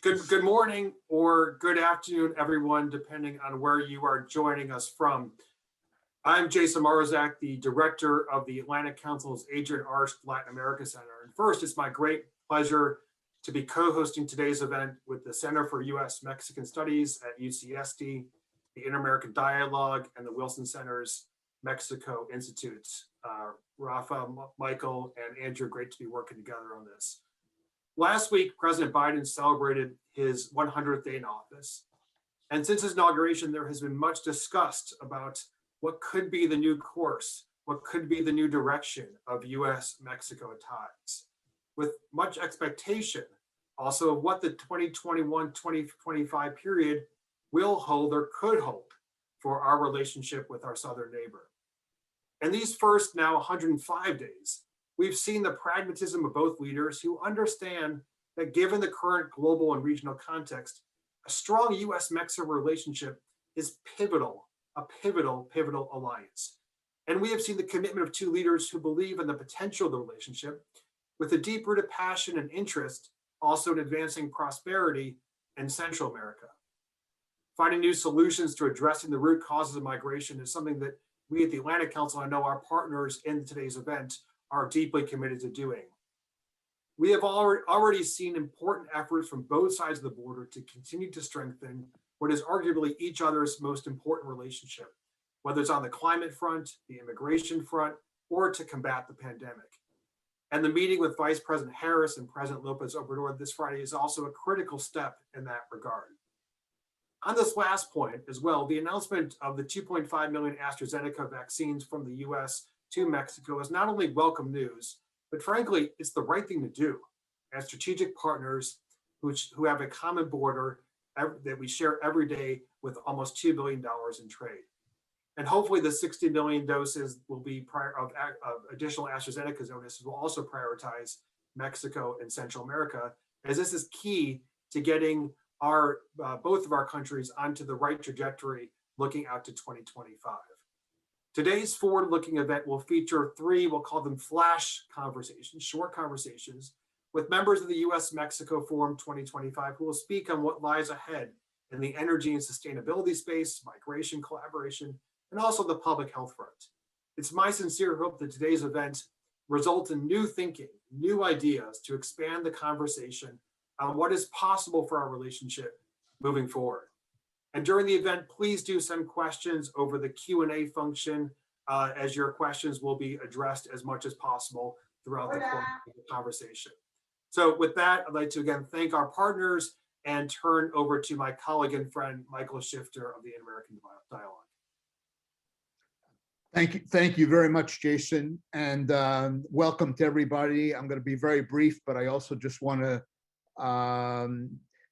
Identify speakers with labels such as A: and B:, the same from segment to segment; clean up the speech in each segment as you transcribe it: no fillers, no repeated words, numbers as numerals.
A: Good morning or good afternoon, everyone, depending on where you are joining us from. I'm Jason Marzak, the director of the Atlantic Council's Adrian Arst Latin America Center. And first, it's my great pleasure to be co-hosting today's event with the Center for U.S.-Mexican Studies at UCSD, the Inter-American Dialogue, and the Wilson Center's Mexico Institutes. Rafa, Michael, and Andrew, great to be working together on this. Last week, President Biden celebrated his 100th day in office. And since his inauguration, there has been much discussed about what could be the new course, what could be the new direction of U.S.-Mexico ties, with much expectation also of what the 2021-2025 period will hold or could hold for our relationship with our southern neighbor. And these first now 105 days, we've seen the pragmatism of both leaders who understand that given the current global and regional context, a strong U.S.-Mexico relationship is pivotal, a pivotal alliance. And we have seen the commitment of two leaders who believe in the potential of the relationship with a deep-rooted passion and interest also in advancing prosperity in Central America. Finding new solutions to addressing the root causes of migration is something that we at the Atlantic Council, I know our partners in today's event, are deeply committed to doing. We have already seen important efforts from both sides of the border to continue to strengthen what is arguably each other's most important relationship, whether it's on the climate front, the immigration front, or to combat the pandemic. And the meeting with Vice President Harris and President Lopez Obrador this Friday is also a critical step in that regard. On this last point as well, the announcement of the 2.5 million AstraZeneca vaccines from the US to Mexico is not only welcome news, but frankly, it's the right thing to do as strategic partners who have a common border that we share every day with almost $2 billion in trade. And hopefully the 60 million doses will be of additional AstraZeneca doses will also prioritize Mexico and Central America, as this is key to getting our both of our countries onto the right trajectory looking out to 2025. Today's forward-looking event will feature three, we'll call them flash conversations, short conversations, with members of the U.S.-Mexico Forum 2025 who will speak on what lies ahead in the energy and sustainability space, migration collaboration, and also the public health front. It's my sincere hope that today's event results in new thinking, new ideas to expand the conversation on what is possible for our relationship moving forward. And during the event, please do send questions over the Q&A function as your questions will be addressed as much as possible throughout the course of the conversation. So with that, I'd like to again thank our partners and turn over to my colleague and friend, Michael Shifter of the Inter-American Dialogue.
B: Thank you very much, Jason, and welcome to everybody. I'm going to be very brief, but I also just want to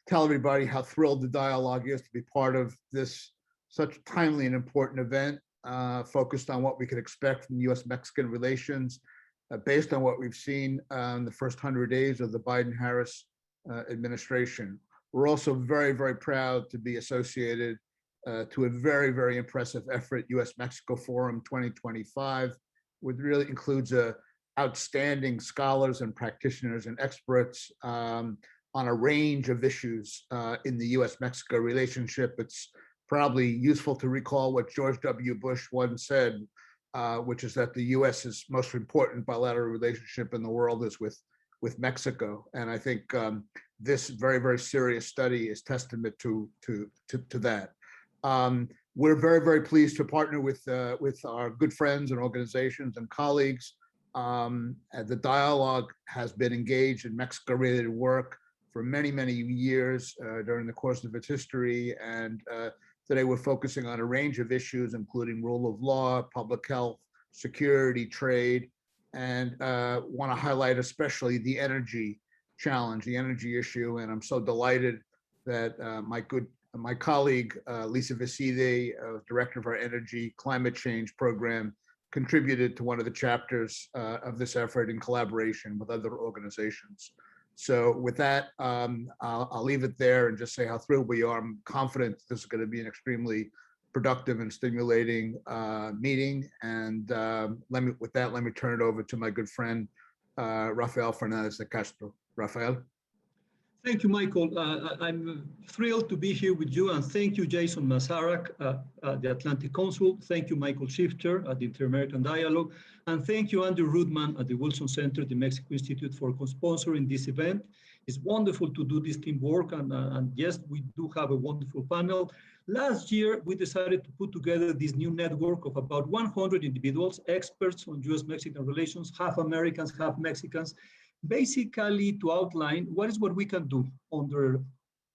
B: tell everybody how thrilled the dialogue is to be part of this such timely and important event focused on what we could expect from U.S.-Mexican relations based on what we've seen in the first 100 days of the Biden-Harris administration. We're also very, very proud to be associated to a very, very impressive effort, U.S.-Mexico Forum 2025, which really includes outstanding scholars and practitioners and experts on a range of issues in the U.S.-Mexico relationship. It's probably useful to recall what George W. Bush once said, which is that the U.S.'s most important bilateral relationship in the world is with Mexico. And I think this very, very serious study is testament to that. We're very, very pleased to partner with our good friends and organizations and colleagues. The dialogue has been engaged in Mexico-related work for many, many years during the course of its history. And today we're focusing on a range of issues, including rule of law, public health, security, trade, and want to highlight especially the energy challenge, the energy issue. And I'm so delighted that my colleague, Lisa Vicide, director of our energy climate change program, contributed to one of the chapters of this effort in collaboration with other organizations. So with that, I'll leave it there and just say how thrilled we are. I'm confident this is going to be an extremely productive and stimulating meeting. And with that, let me turn it over to my good friend, Rafael Fernandez de Castro. Rafael.
C: Thank you, Michael. I'm thrilled to be here with you, and thank you, Jason Masarak, at the Atlantic Council. Thank you, Michael Shifter at the Inter-American Dialogue, and thank you, Andrew Redman at the Wilson Center, the Mexico Institute, for co-sponsoring this event. It's wonderful to do this teamwork, and yes, we do have a wonderful panel. Last year, we decided to put together this new network of about 100 individuals, experts on U.S.-Mexican relations, half Americans, half Mexicans, basically to outline what we can do under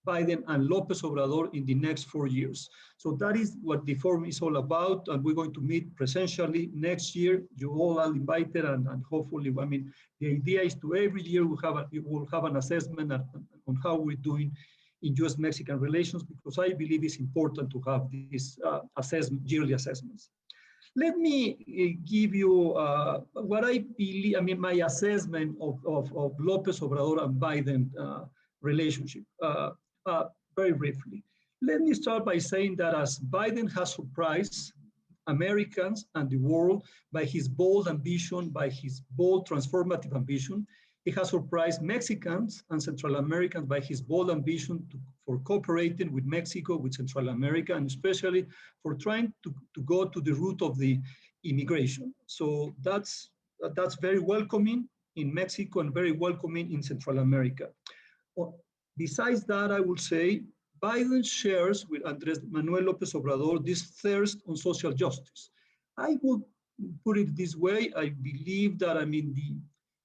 C: Biden and Lopez Obrador in the next 4 years. So that is what the forum is all about, and we're going to meet presentially next year. You all are invited, and hopefully, I mean, the idea is to every year we'll have an assessment on how we're doing in U.S.-Mexican relations, because I believe it's important to have these yearly assessments. Let me give you what I believe, I mean, my assessment of Lopez Obrador and Biden relationship very briefly. Let me start by saying that as Biden has surprised Americans and the world by his bold ambition, by his bold transformative ambition, he has surprised Mexicans and Central Americans by his bold ambition for cooperating with Mexico, with Central America, and especially for trying to go to the root of the immigration. So that's very welcoming in Mexico and very welcoming in Central America. Well, besides that, I would say Biden shares with Andrés Manuel López Obrador this thirst on social justice. I would put it this way. I believe that, I mean,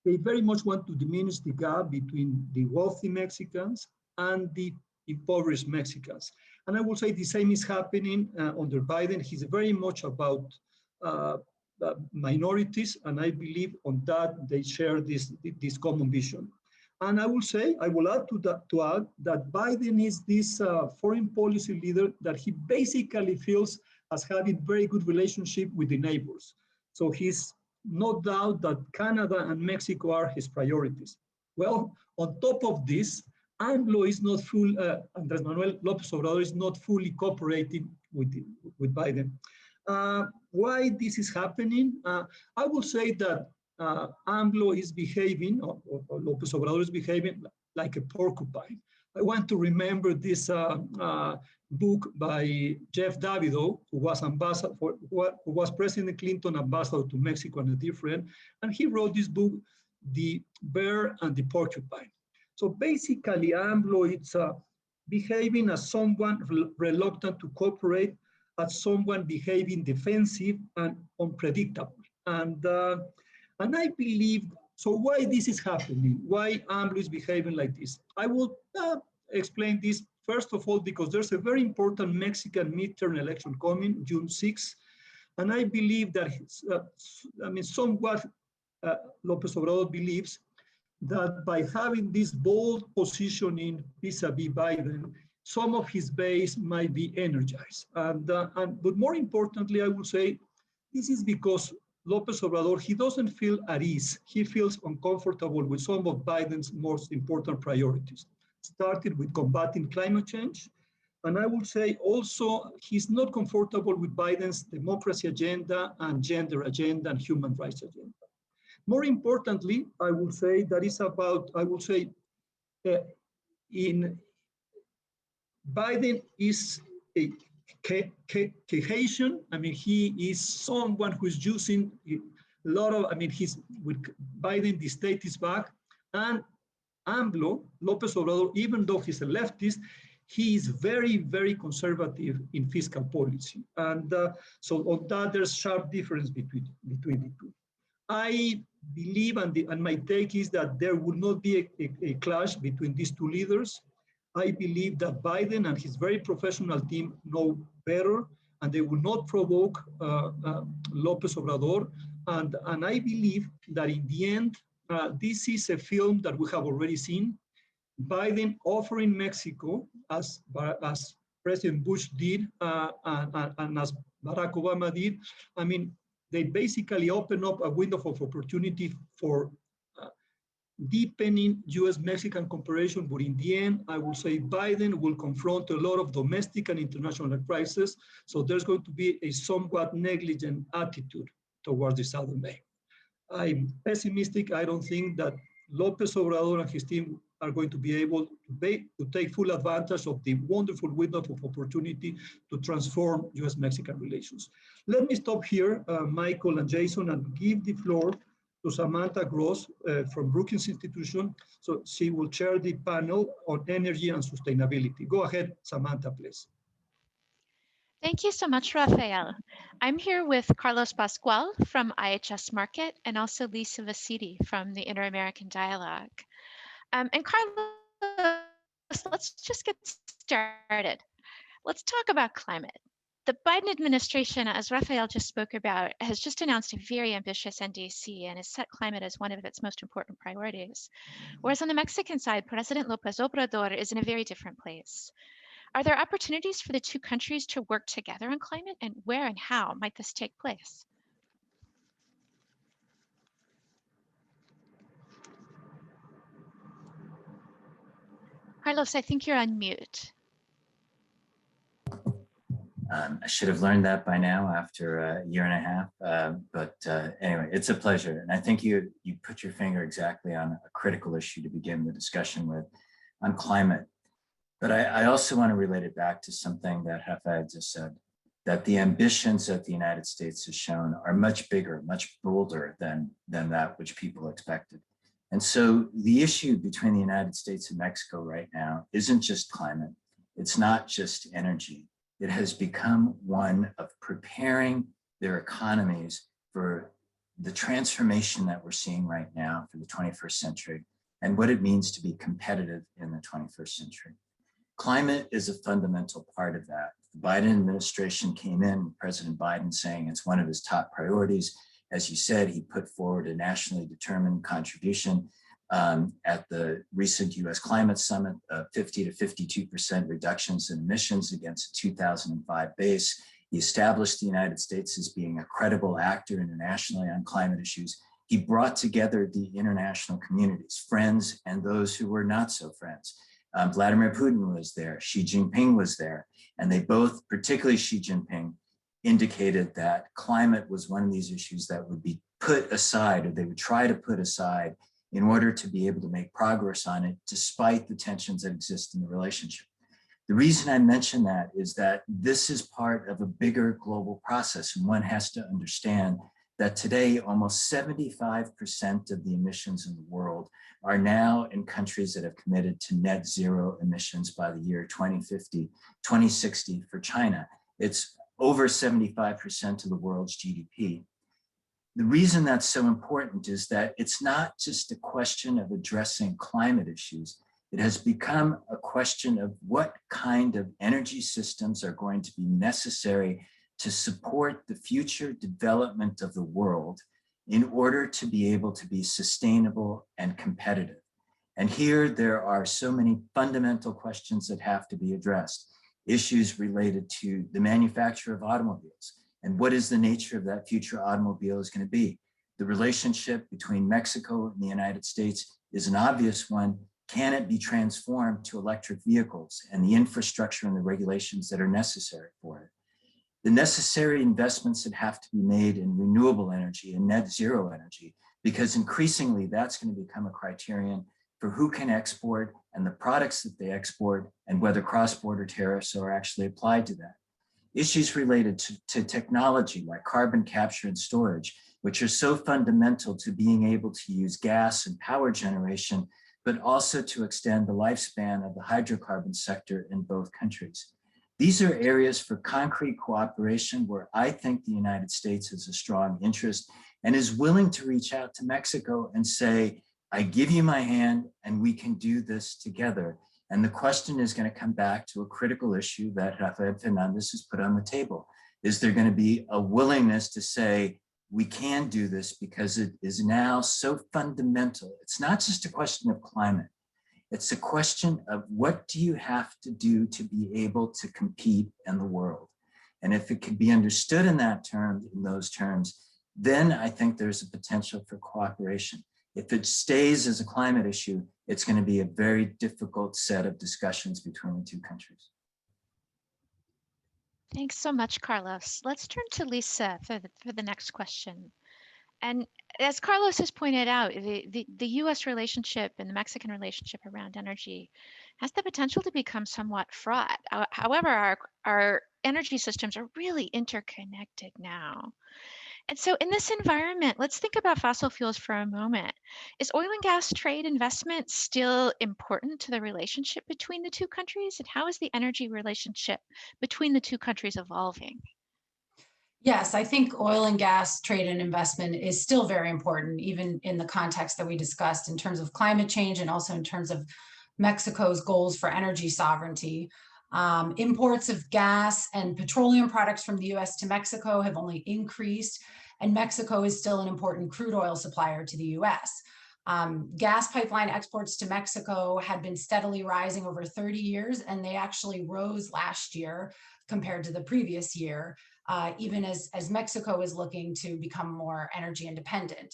C: they very much want to diminish the gap between the wealthy Mexicans and the impoverished Mexicans. And I will say the same is happening under Biden. He's very much about minorities, and I believe on that they share this common vision. And I will say, I will add to add that Biden is this foreign policy leader that he basically feels as having very good relationship with the neighbors. So he's no doubt that Canada and Mexico are his priorities. Well, on top of this, AMLO is not Andrés Manuel López Obrador is not fully cooperating with Biden. Why this is happening? I will say that AMLO is behaving, or López Obrador is behaving like a porcupine. I want to remember this book by Jeff Davidow, who was President Clinton ambassador to Mexico and a different, and he wrote this book, The Bear and the Porcupine. So basically, AMLO is behaving as someone reluctant to cooperate, as someone behaving defensive and unpredictable. And I believe, so why this is happening? Why AMLO is behaving like this? I will explain this, first of all, because there's a very important Mexican midterm election coming, June 6th. And I believe that, somewhat López Obrador believes that by having this bold positioning vis-a-vis Biden, some of his base might be energized. But more importantly, I would say, this is because López Obrador, he doesn't feel at ease. He feels uncomfortable with some of Biden's most important priorities. Started with combating climate change. And I would say also, he's not comfortable with Biden's democracy agenda and gender agenda and human rights agenda. More importantly, I would say that it's about, I would say, in Biden is a Caucasian. I mean, he is someone who is using a lot of, he's with Biden, the state is back. And AMLO, López Obrador, even though he's a leftist, he is very, very conservative in fiscal policy. And so on that, there's sharp difference between the two. I believe, and my take is that there will not be a clash between these two leaders. I believe that Biden and his very professional team know better, and they will not provoke López Obrador. And I believe that in the end, this is a film that we have already seen. Biden offering Mexico, as President Bush did, and as Barack Obama did. They basically open up a window of opportunity for deepening U.S.-Mexican cooperation, but in the end, I will say Biden will confront a lot of domestic and international crises, so there's going to be a somewhat negligent attitude towards the Southern Bay. I'm pessimistic. I don't think that López Obrador and his team are going to be able to take full advantage of the wonderful window of opportunity to transform U.S.-Mexican relations. Let me stop here, Michael and Jason, and give the floor to Samantha Gross from Brookings Institution. So she will chair the panel on energy and sustainability. Go ahead, Samantha, please.
D: Thank you so much, Rafael. I'm here with Carlos Pascual from IHS Markit and also Lisa Vasiti from the Inter-American Dialogue. And Carlos, let's just get started. Let's talk about climate. The Biden administration, as Rafael just spoke about, has just announced a very ambitious NDC and has set climate as one of its most important priorities. Whereas on the Mexican side, President López Obrador is in a very different place. Are there opportunities for the two countries to work together on climate, and where and how might this take place? Carlos, I think you're on mute.
E: I should have learned that by now after a year and a half, but anyway, it's a pleasure. And I think you put your finger exactly on a critical issue to begin the discussion with on climate. But I also want to relate it back to something that Rafael just said, that the ambitions that the United States has shown are much bigger, much bolder than that which people expected. And so the issue between the United States and Mexico right now isn't just climate. It's not just energy. It has become one of preparing their economies for the transformation that we're seeing right now for the 21st century and what it means to be competitive in the 21st century. Climate is a fundamental part of that. The Biden administration came in, President Biden saying it's one of his top priorities. As you said, he put forward a nationally determined contribution at the recent U.S. Climate Summit, 50 to 52% reductions in emissions against a 2005 base. He established the United States as being a credible actor internationally on climate issues. He brought together the international communities, friends and those who were not so friends. Vladimir Putin was there, Xi Jinping was there, and they both, particularly Xi Jinping, indicated that climate was one of these issues that would be put aside, or they would try to put aside, in order to be able to make progress on it, despite the tensions that exist in the relationship. The reason I mention that is that this is part of a bigger global process, and one has to understand that today almost 75% of the emissions in the world are now in countries that have committed to net zero emissions by the year 2050, 2060 for China. It's over 75% of the world's GDP. The reason that's so important is that it's not just a question of addressing climate issues. It has become a question of what kind of energy systems are going to be necessary to support the future development of the world in order to be able to be sustainable and competitive. And here there are so many fundamental questions that have to be addressed. Issues related to the manufacture of automobiles and what is the nature of that future automobile is going to be. The relationship between Mexico and the United States is an obvious one. Can it be transformed to electric vehicles and the infrastructure and the regulations that are necessary for it? The necessary investments that have to be made in renewable energy and net zero energy, because increasingly that's going to become a criterion for who can export and the products that they export and whether cross-border tariffs are actually applied to that. Issues related to technology like carbon capture and storage, which are so fundamental to being able to use gas and power generation, but also to extend the lifespan of the hydrocarbon sector in both countries. These are areas for concrete cooperation where I think the United States has a strong interest and is willing to reach out to Mexico and say, I give you my hand and we can do this together. And the question is going to come back to a critical issue that Rafael Fernandez has put on the table. Is there going to be a willingness to say, we can do this because it is now so fundamental. It's not just a question of climate. It's a question of what do you have to do to be able to compete in the world? And if it can be understood in those terms, then I think there's a potential for cooperation. If it stays as a climate issue, it's going to be a very difficult set of discussions between the two countries.
D: Thanks so much, Carlos. Let's turn to Lisa for the next question. And as Carlos has pointed out, the U.S. relationship and the Mexican relationship around energy has the potential to become somewhat fraught. However, our energy systems are really interconnected now. And so, in this environment, let's think about fossil fuels for a moment. Is oil and gas trade investment still important to the relationship between the two countries? And how is the energy relationship between the two countries evolving?
F: Yes, I think oil and gas trade and investment is still very important, even in the context that we discussed in terms of climate change and also in terms of Mexico's goals for energy sovereignty. Imports of gas and petroleum products from the US to Mexico have only increased, and Mexico is still an important crude oil supplier to the US. Gas pipeline exports to Mexico had been steadily rising over 30 years, and they actually rose last year compared to the previous year. Even as Mexico is looking to become more energy independent.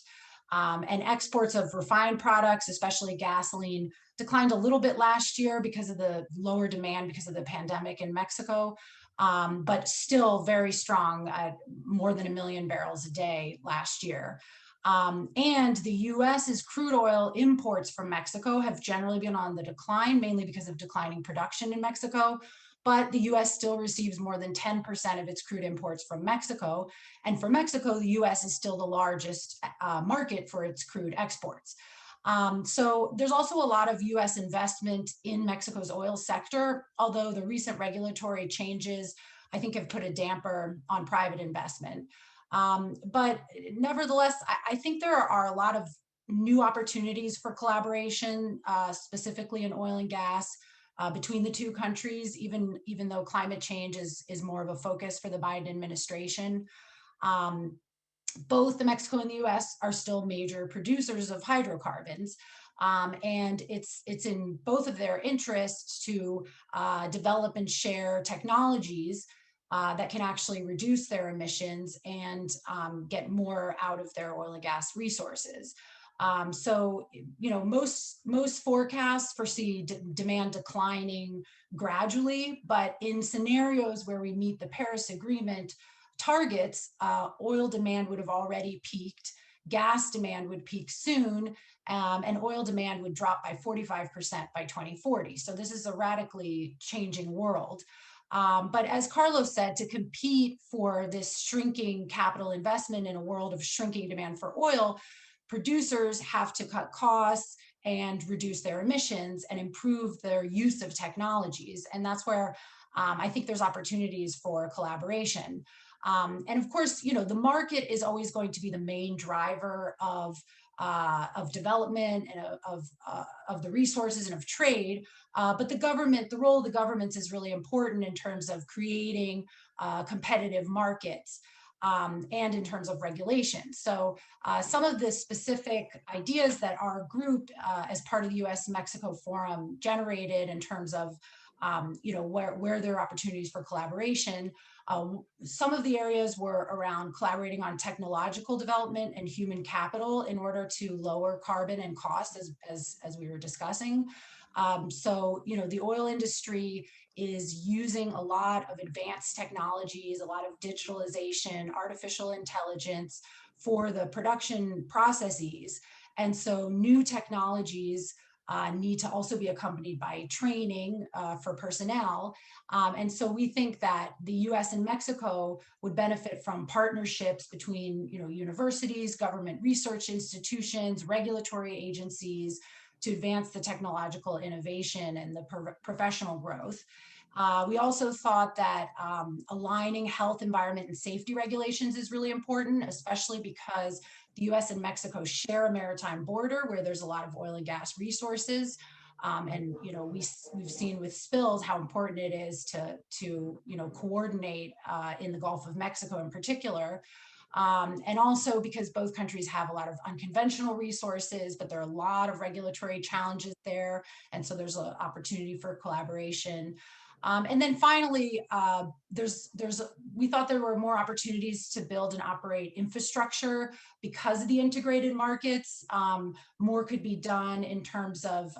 F: And exports of refined products, especially gasoline, declined a little bit last year because of the lower demand because of the pandemic in Mexico, but still very strong at more than 1 million barrels a day last year. And the US's crude oil imports from Mexico have generally been on the decline, mainly because of declining production in Mexico. But the US still receives more than 10% of its crude imports from Mexico. And for Mexico, the US is still the largest market for its crude exports. So there's also a lot of US investment in Mexico's oil sector, although the recent regulatory changes, I think, have put a damper on private investment. But nevertheless, I think there are a lot of new opportunities for collaboration, specifically in oil and gas. Between the two countries, even though climate change is more of a focus for the Biden administration. Both the Mexico and the US are still major producers of hydrocarbons. And it's in both of their interests to develop and share technologies that can actually reduce their emissions and get more out of their oil and gas resources. So, most forecasts foresee demand declining gradually, but in scenarios where we meet the Paris Agreement targets, oil demand would have already peaked, gas demand would peak soon, and oil demand would drop by 45% by 2040. So this is a radically changing world. But as Carlos said, to compete for this shrinking capital investment in a world of shrinking demand for oil, producers have to cut costs and reduce their emissions and improve their use of technologies. And that's where I think there's opportunities for collaboration. And of course, the market is always going to be the main driver of development and of the resources and of trade. But the role of the governments is really important in terms of creating competitive markets. And in terms of regulation. So some of the specific ideas that our group, as part of the US-Mexico Forum, generated in terms of where there are opportunities for collaboration. Some of the areas were around collaborating on technological development and human capital in order to lower carbon and cost, as we were discussing. So, the oil industry is using a lot of advanced technologies, a lot of digitalization, artificial intelligence for the production processes. And so new technologies need to also be accompanied by training for personnel. And so we think that the US and Mexico would benefit from partnerships between universities, government research institutions, regulatory agencies, to advance the technological innovation and the professional growth. We also thought that aligning health, environment, and safety regulations is really important, especially because the US and Mexico share a maritime border where there's a lot of oil and gas resources. And we've seen with spills how important it is to coordinate in the Gulf of Mexico in particular. And also because both countries have a lot of unconventional resources, but there are a lot of regulatory challenges there. And so there's an opportunity for collaboration. And then finally, we thought there were more opportunities to build and operate infrastructure because of the integrated markets. More could be done in terms of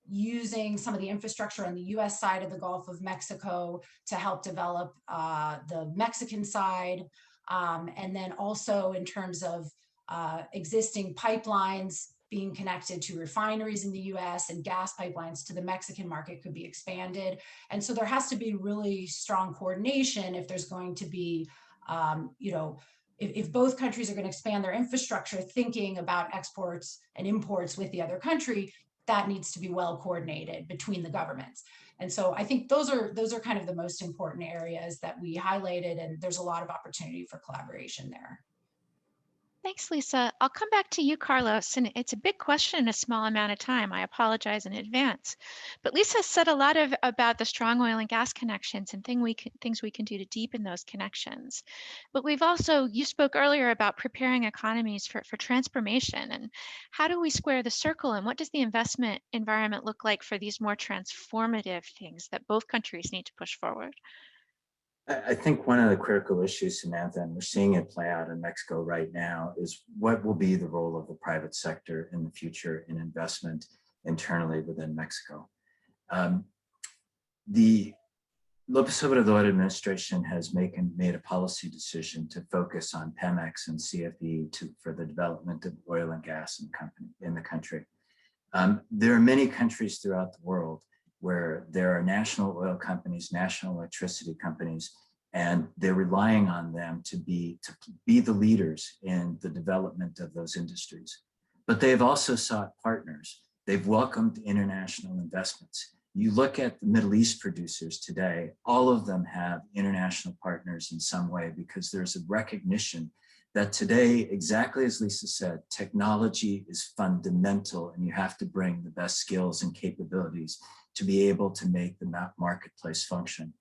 F: using some of the infrastructure on the US side of the Gulf of Mexico to help develop the Mexican side. And then also in terms of existing pipelines being connected to refineries in the US and gas pipelines to the Mexican market could be expanded. And so there has to be really strong coordination if there's going to be, if both countries are going to expand their infrastructure, thinking about exports and imports with the other country, that needs to be well coordinated between the governments. And so I think those are kind of the most important areas that we highlighted, and there's a lot of opportunity for collaboration there.
D: Thanks, Lisa. I'll come back to you, Carlos, and it's a big question in a small amount of time. I apologize in advance. But Lisa said a lot about the strong oil and gas connections and things we can do to deepen those connections. But you spoke earlier about preparing economies for transformation, and how do we square the circle, and what does the investment environment look like for these more transformative things that both countries need to push forward?
E: I think one of the critical issues, Samantha, and we're seeing it play out in Mexico right now, is what will be the role of the private sector in the future in investment internally within Mexico. The López Obrador administration has made a policy decision to focus on Pemex and CFE for the development of oil and gas in the country. There are many countries throughout the world where there are national oil companies, national electricity companies, and they're relying on them to be the leaders in the development of those industries. But they've also sought partners. They've welcomed international investments. You look at the Middle East producers today, all of them have international partners in some way, because there's a recognition that today, exactly as Lisa said, technology is fundamental, and you have to bring the best skills and capabilities to be able to make the marketplace function.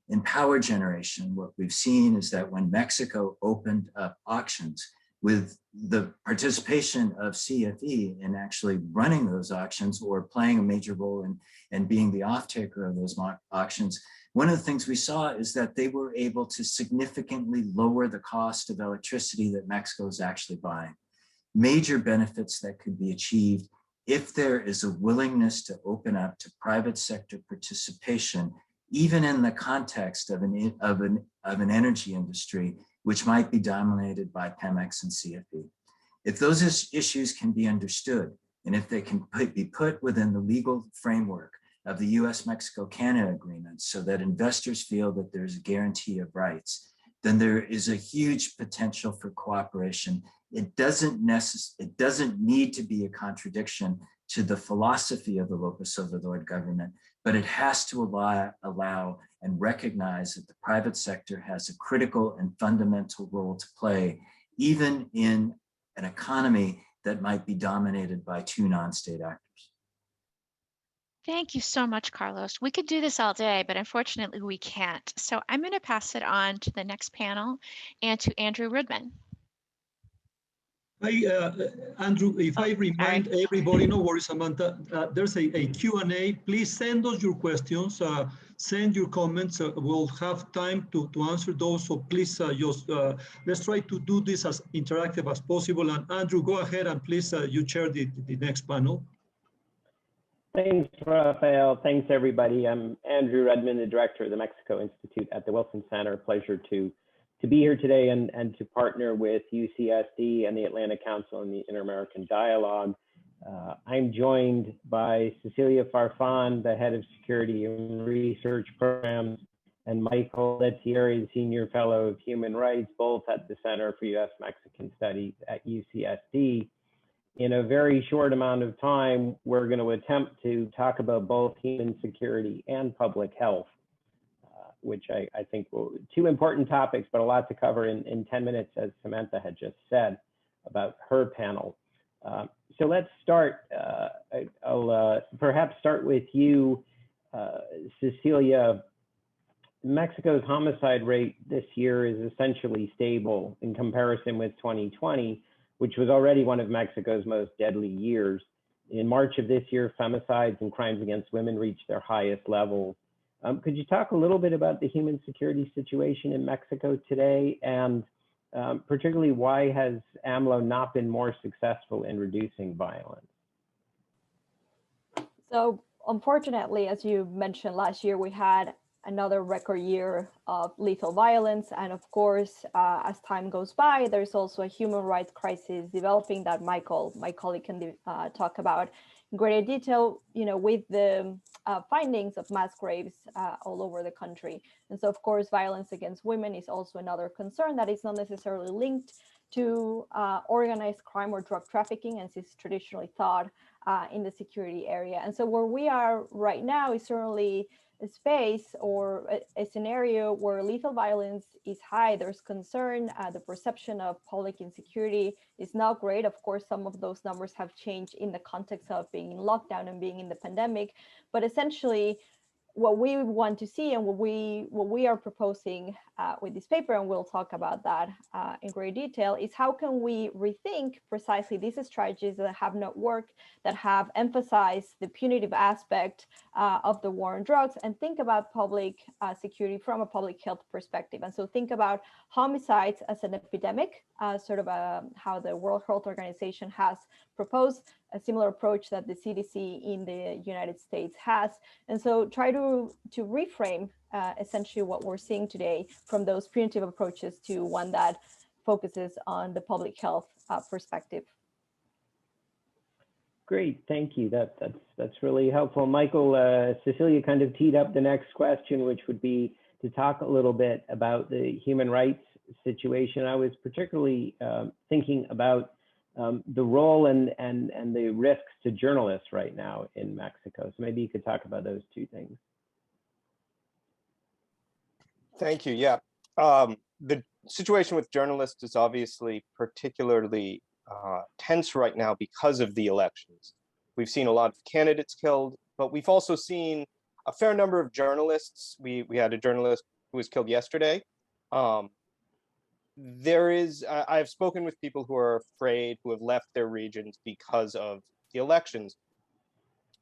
E: In power generation, what we've seen is that when Mexico opened up auctions with the participation of CFE in actually running those auctions or playing a major role in being the off-taker of those auctions, one of the things we saw is that they were able to significantly lower the cost of electricity that Mexico is actually buying. Major benefits that could be achieved if there is a willingness to open up to private sector participation, even in the context of an energy industry which might be dominated by Pemex and CFE. If those issues can be understood, and if they can be put within the legal framework of the US-Mexico-Canada agreement so that investors feel that there's a guarantee of rights, then there is a huge potential for cooperation. It doesn't need to be a contradiction to the philosophy of the López Obrador government, but it has to allow and recognize that the private sector has a critical and fundamental role to play, even in an economy that might be dominated by two non-state actors.
D: Thank you so much, Carlos. We could do this all day, but unfortunately we can't. So I'm going to pass it on to the next panel and to Andrew Redman.
C: Hi, Andrew, if I remind everybody, no worries, Samantha, there's a Q&A. Please send us your questions, send your comments. We'll have time to answer those. So please let's try to do this as interactive as possible. And Andrew, go ahead and please you chair the next panel.
G: Thanks, Rafael. Thanks, everybody. I'm Andrew Redman, the director of the Mexico Institute at the Wilson Center. Pleasure to be here today and to partner with UCSD and the Atlantic Council and the Inter-American Dialogue. I'm joined by Cecilia Farfan, the head of security and research programs, and Michael Lettieri, Senior Fellow of Human Rights, both at the Center for U.S.-Mexican Studies at UCSD. In a very short amount of time, we're going to attempt to talk about both human security and public health, which I think will, two important topics, but a lot to cover in 10 minutes, as Samantha had just said about her panel. So let's start. I'll perhaps start with you, Cecilia. Mexico's homicide rate this year is essentially stable in comparison with 2020, which was already one of Mexico's most deadly years. In March of this year, femicides and crimes against women reached their highest levels. Could you talk a little bit about the human security situation in Mexico today, and particularly why has AMLO not been more successful in reducing violence?
H: So unfortunately, as you mentioned, last year we had another record year of lethal violence. And of course, as time goes by, there's also a human rights crisis developing that Michael, my colleague, can talk about in greater detail, with the findings of mass graves all over the country. And so, of course, violence against women is also another concern that is not necessarily linked to organized crime or drug trafficking, as is traditionally thought in the security area. And so where we are right now is certainly a space or a scenario where lethal violence is high. There's concern. The perception of public insecurity is not great. Of course, some of those numbers have changed in the context of being in lockdown and being in the pandemic. But essentially, what we want to see and what we are proposing with this paper, and we'll talk about that in great detail, is how can we rethink precisely these strategies that have not worked, that have emphasized the punitive aspect of the war on drugs, and think about public security from a public health perspective. And so think about homicides as an epidemic, sort of how the World Health Organization has proposed, a similar approach that the CDC in the United States has. And so try to reframe essentially what we're seeing today from those punitive approaches to one that focuses on the public health perspective.
G: Great, thank you. That's really helpful. Michael, Cecilia kind of teed up the next question, which would be to talk a little bit about the human rights situation. I was particularly thinking about the role and the risks to journalists right now in Mexico. So maybe you could talk about those two things.
I: Thank you. Yeah, the situation with journalists is obviously particularly tense right now because of the elections. We've seen a lot of candidates killed, but we've also seen a fair number of journalists. We had a journalist who was killed yesterday. I've spoken with people who are afraid, who have left their regions because of the elections.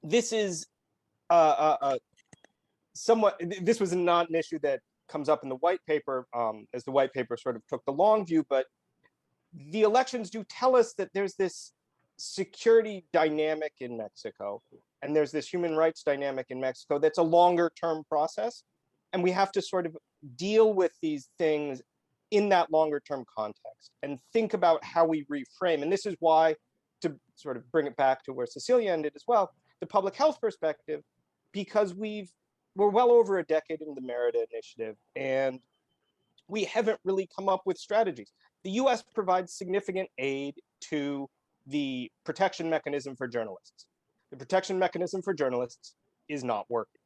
I: This is this was not an issue that comes up in the white paper, as the white paper sort of took the long view, but the elections do tell us that there's this security dynamic in Mexico, and there's this human rights dynamic in Mexico that's a longer term process. And we have to sort of deal with these things in that longer term context and think about how we reframe. And this is why, to sort of bring it back to where Cecilia ended as well, the public health perspective, because we're well over a decade into the Merida Initiative, and we haven't really come up with strategies. The US provides significant aid to the protection mechanism for journalists. The protection mechanism for journalists is not working.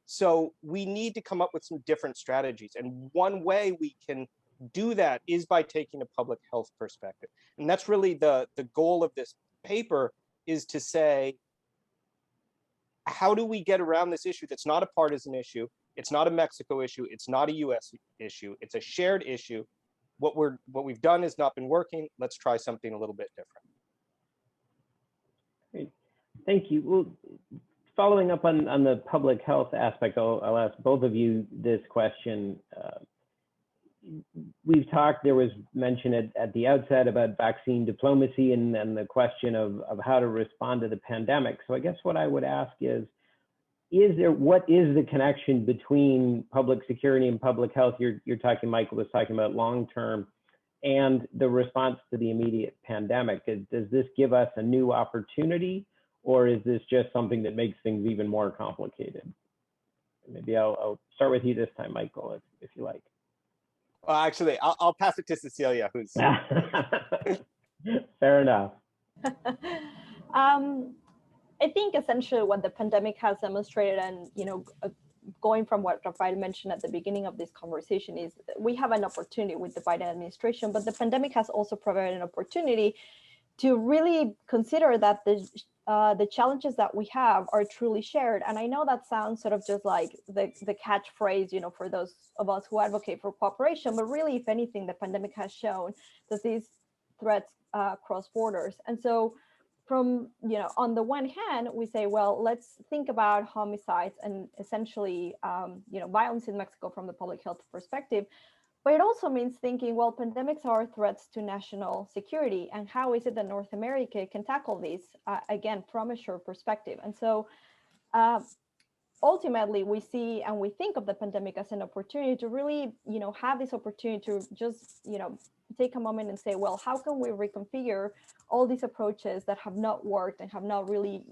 I: So we need to come up with some different strategies. And one way we can do that is by taking a public health perspective. And that's really the goal of this paper, is to say, how do we get around this issue that's not a partisan issue? It's not a Mexico issue. It's not a US issue. It's a shared issue. What we've done has not been working. Let's try something a little bit different.
G: Great. Thank you. Well, following up on the public health aspect, I'll ask both of you this question. We've talked, there was mention at the outset about vaccine diplomacy and the question of how to respond to the pandemic. So I guess what I would ask is what is the connection between public security and public health? You're talking, Michael was talking about long-term, and the response to the immediate pandemic. Does this give us a new opportunity, or is this just something that makes things even more complicated? Maybe I'll start with you this time, Michael, if you like.
I: Well, actually, I'll pass it to Cecilia, who's...
G: Fair enough.
H: I think essentially what the pandemic has demonstrated, and going from what Rafael mentioned at the beginning of this conversation, is we have an opportunity with the Biden administration, but the pandemic has also provided an opportunity to really consider that the challenges that we have are truly shared. And I know that sounds sort of just like the catchphrase, for those of us who advocate for cooperation, but really, if anything, the pandemic has shown that these threats cross borders. And so from, on the one hand, we say, well, let's think about homicides and essentially, violence in Mexico from the public health perspective. But it also means thinking, well, pandemics are threats to national security. And how is it that North America can tackle these, again, from a shared perspective? And so ultimately we see and we think of the pandemic as an opportunity to really, have this opportunity to just, take a moment and say, well, how can we reconfigure all these approaches that have not worked and have not really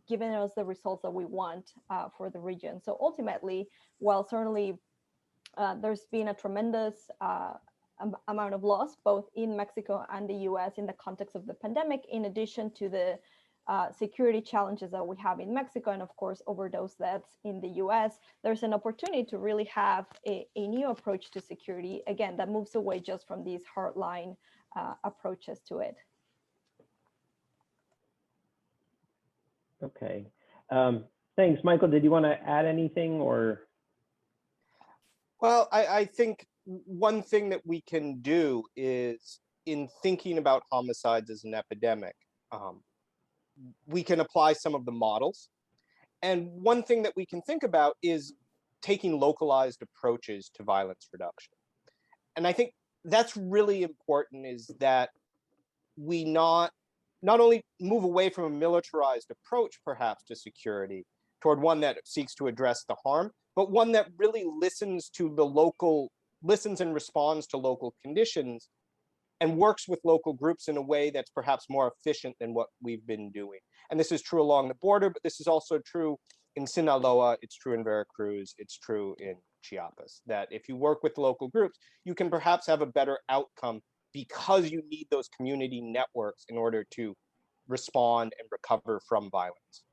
H: given us the results that we want for the region. So ultimately, while certainly there's been a tremendous amount of loss, both in Mexico and the US in the context of the pandemic, in addition to the security challenges that we have in Mexico, and of course, overdose deaths in the US, there's an opportunity to really have a new approach to security, again, that moves away just from these hardline approaches to it.
G: Okay. Thanks, Michael. Did you want to add anything or?
I: Well, I think one thing that we can do is, in thinking about homicides as an epidemic, we can apply some of the models. And one thing that we can think about is taking localized approaches to violence reduction. And I think that's really important, is that we not only move away from a militarized approach, perhaps, to security, toward one that seeks to address the harm, but one that really listens and responds to local conditions and works with local groups in a way that's perhaps more efficient than what we've been doing. And this is true along the border, but this is also true in Sinaloa, it's true in Veracruz, it's true in Chiapas, that if you work with local groups, you can perhaps have a better outcome, because you need those community networks in order to respond and recover from violence.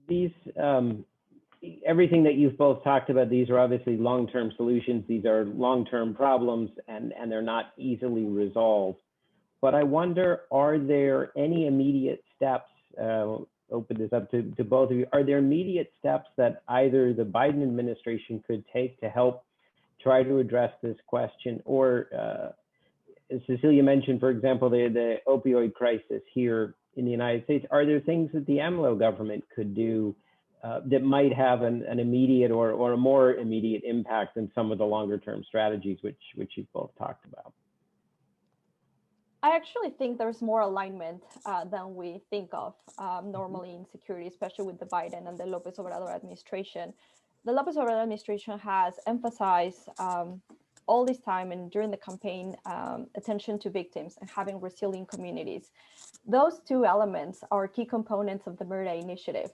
G: These, everything that you've both talked about, these are obviously long-term solutions. These are long-term problems, and they're not easily resolved. But I wonder, are there any immediate steps, open this up to both of you, are there immediate steps that either the Biden administration could take to help try to address this question? Or as Cecilia mentioned, for example, the opioid crisis here in the United States, are there things that the AMLO government could do that might have an immediate or a more immediate impact than some of the longer term strategies which you've both talked about?
H: I actually think there's more alignment than we think of normally in security, especially with the Biden and the Lopez Obrador administration. The Lopez Obrador administration has emphasized all this time and during the campaign attention to victims and having resilient communities. Those two elements are key components of the MIRTA initiative